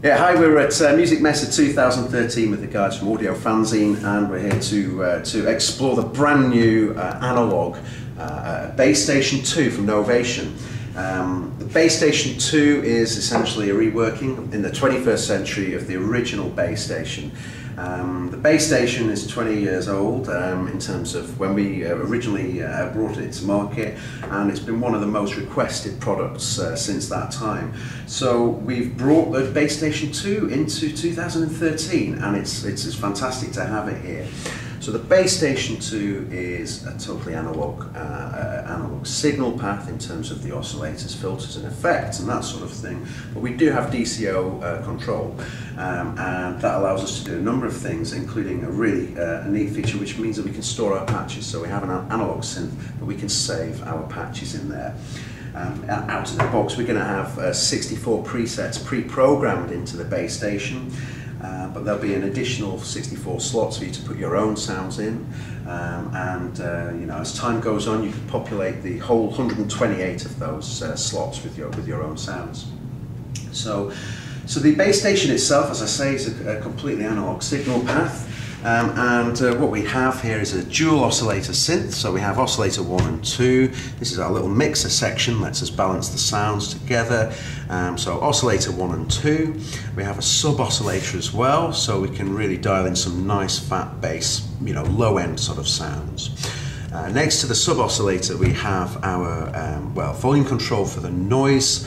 Yeah, hi, we're at Musikmesse 2013 with the guys from Audiofanzine, and we're here to explore the brand new analog Bass Station 2 from Novation. The Bass Station 2 is essentially a reworking in the 21st century of the original Bass Station. The Bass Station is 20 years old in terms of when we originally brought it to market, and it's been one of the most requested products since that time. So we've brought the Bass Station 2 into 2013, and it's fantastic to have it here. So the Bass Station 2 is a totally analog signal path in terms of the oscillators, filters and effects and that sort of thing. But we do have DCO control, and that allows us to do a number of things, including a really neat feature which means that we can store our patches. So we have an analog synth, but we can save our patches in there. Out of the box we're going to have 64 presets pre-programmed into the Bass Station. But there'll be an additional 64 slots for you to put your own sounds in, you know, as time goes on, you can populate the whole 128 of those slots with your own sounds. So the Bass Station itself, as I say, is a completely analog signal path. What we have here is a dual oscillator synth. So we have oscillator 1 and 2. This is our little mixer section, lets us balance the sounds together. So oscillator 1 and 2. We have a sub oscillator as well, so we can really dial in some nice fat bass, you know, low end sort of sounds. Next to the sub oscillator we have our volume control for the noise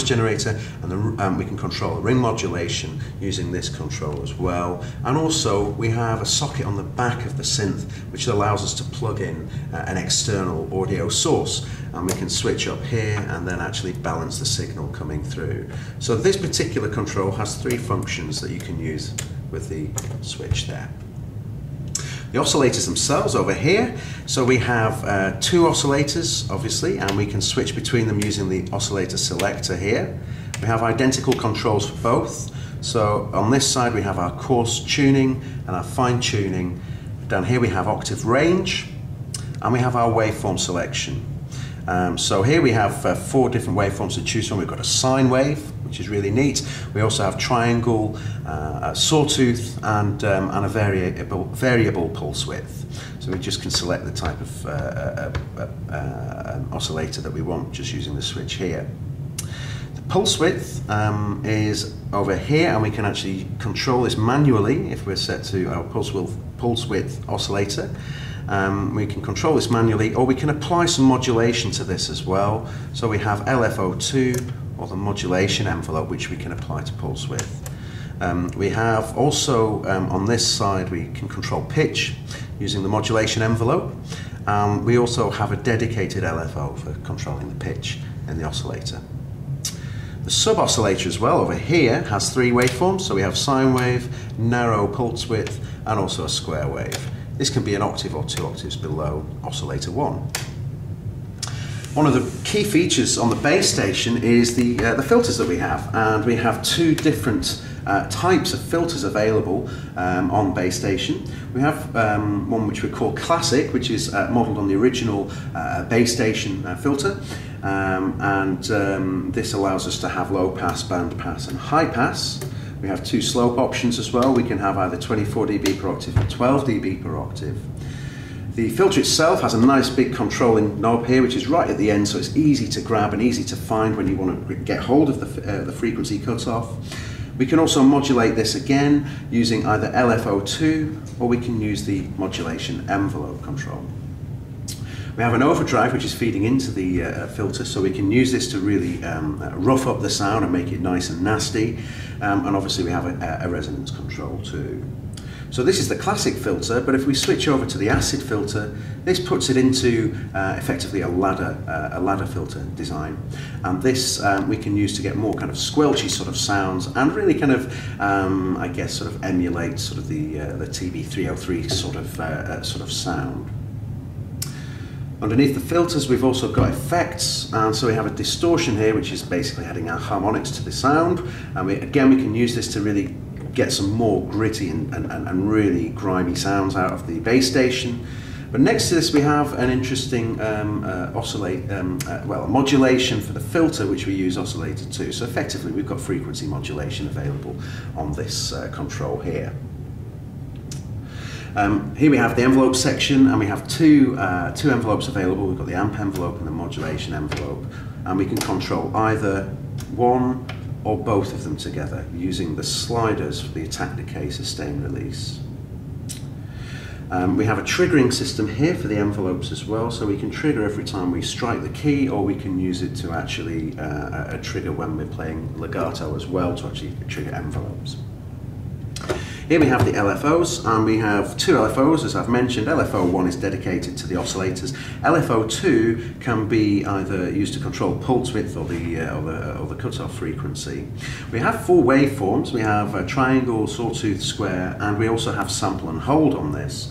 generator, and we can control the ring modulation using this control as well. And also we have a socket on the back of the synth which allows us to plug in an external audio source, and we can switch up here and then actually balance the signal coming through. So this particular control has 3 functions that you can use with the switch there. The oscillators themselves over here, so we have 2 oscillators obviously, and we can switch between them using the oscillator selector here. We have identical controls for both. So on this side we have our coarse tuning and our fine tuning. Down here we have octave range, and we have our waveform selection. So here we have 4 different waveforms to choose from. We've got a sine wave, which is really neat. We also have triangle, sawtooth, and a variable pulse width. So we just can select the type of oscillator that we want just using the switch here. The pulse width is over here, and we can actually control this manually if we're set to our pulse width oscillator. We can control this manually, or we can apply some modulation to this as well. So we have LFO2, or the modulation envelope, which we can apply to pulse width. We have also on this side we can control pitch using the modulation envelope. We also have a dedicated LFO for controlling the pitch in the oscillator. The sub oscillator as well over here has 3 waveforms. So we have sine wave, narrow pulse width, and also a square wave. This can be an octave or 2 octaves below oscillator 1. One of the key features on the Bass Station is the filters that we have, and we have 2 different types of filters available on Bass Station. We have one which we call Classic, which is modelled on the original Bass Station filter, this allows us to have low pass, band pass and high pass. We have 2 slope options as well. We can have either 24 dB per octave or 12 dB per octave. The filter itself has a nice big controlling knob here, which is right at the end, so it's easy to grab and easy to find when you want to get hold of the frequency cutoff. We can also modulate this again using either LFO2, or we can use the modulation envelope control. We have an overdrive which is feeding into the filter, so we can use this to really rough up the sound and make it nice and nasty. And obviously we have a resonance control too. So this is the classic filter, but if we switch over to the acid filter, this puts it into effectively a ladder filter design. And this we can use to get more kind of squelchy sort of sounds, and really kind of, I guess, sort of emulate sort of the TB303 sort of sound. Underneath the filters we've also got effects, and so we have a distortion here which is basically adding our harmonics to the sound, and again we can use this to really get some more gritty and really grimy sounds out of the Bass Station. But next to this we have an interesting modulation for the filter, which we use oscillator 2. So effectively we've got frequency modulation available on this control here. Here we have the envelope section, and we have two envelopes available. We've got the amp envelope and the modulation envelope, and we can control either one or both of them together using the sliders for the attack, decay, sustain, release. We have a triggering system here for the envelopes as well, so we can trigger every time we strike the key, or we can use it to actually trigger when we're playing legato as well, to actually trigger envelopes. Here we have the LFOs, and we have two LFOs, as I've mentioned. LFO1 is dedicated to the oscillators. LFO2 can be either used to control pulse width or the cutoff frequency. We have four waveforms. We have a triangle, sawtooth, square, and we also have sample and hold on this.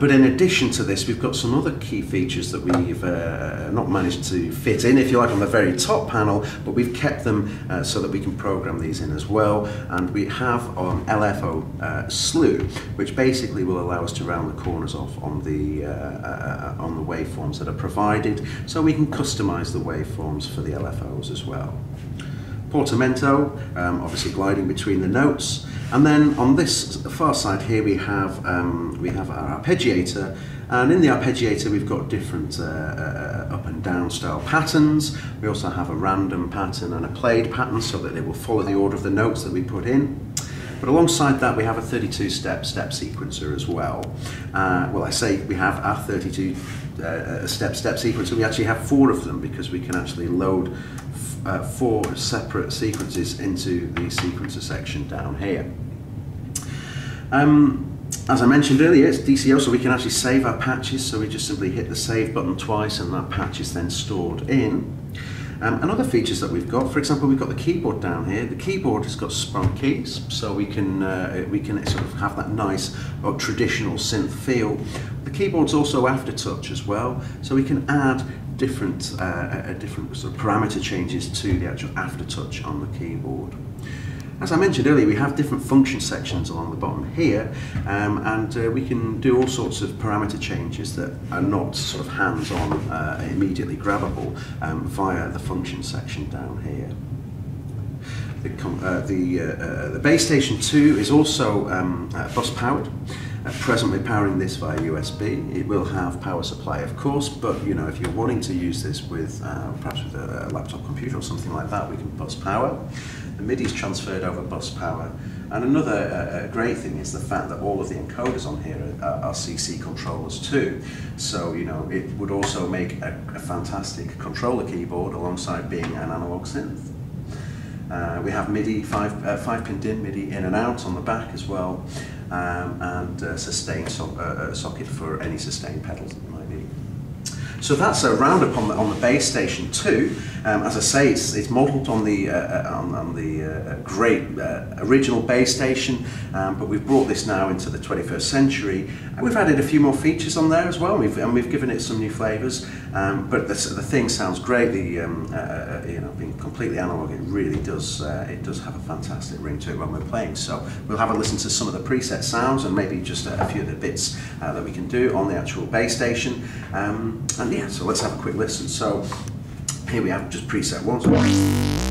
But in addition to this, we've got some other key features that we've not managed to fit in, if you like, on the very top panel, but we've kept them so that we can program these in as well. And we have on LFO slew, which basically will allow us to round the corners off on the waveforms that are provided, so we can customize the waveforms for the LFOs as well. Portamento, obviously gliding between the notes, and then on this far side here we have our arpeggiator, and in the arpeggiator we've got different up and down style patterns. We also have a random pattern and a played pattern, so that it will follow the order of the notes that we put in. But alongside that we have a 32-step sequencer as well. Well, I say we have our 32 step sequencer. We actually have 4 of them, because we can actually load 4 separate sequences into the sequencer section down here. As I mentioned earlier, it's DCO, so we can actually save our patches, so we just simply hit the save button twice and that patch is then stored in. And other features that we've got, for example, we've got the keyboard down here. The keyboard has got sprung keys, so we can sort of have that nice traditional synth feel. The keyboard's also aftertouch as well, so we can add different sort of parameter changes to the actual aftertouch on the keyboard. As I mentioned earlier, we have different function sections along the bottom here, and we can do all sorts of parameter changes that are not sort of hands-on, immediately grabbable via the function section down here. The base station 2 is also bus powered. Presently powering this via USB. It will have power supply, of course, but you know, if you're wanting to use this with perhaps with a laptop computer or something like that, we can bus power. The MIDI is transferred over bus power, and another great thing is the fact that all of the encoders on here are CC controllers too. So you know, it would also make a fantastic controller keyboard alongside being an analog synth. We have MIDI, 5-pin DIN MIDI in and out on the back as well, and sustain socket for any sustain pedals that might be. So that's a roundup on the base station 2. As I say, it's modelled on the great original base station, but we've brought this now into the 21st century, and we've added a few more features on there as well. We've given it some new flavours, but the thing sounds great. You know, being completely analog, it really does have a fantastic ring to it when we're playing. So we'll have a listen to some of the preset sounds and maybe just a few of the bits that we can do on the actual base station. And yeah, so let's have a quick listen. So here we have just preset 1.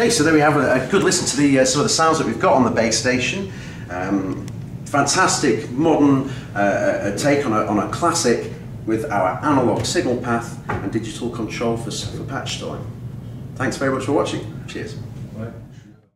Okay, so there we have a good listen to the some of the sounds that we've got on the bass station. Fantastic modern take on a classic with our analog signal path and digital control for patch storing. Thanks very much for watching. Cheers.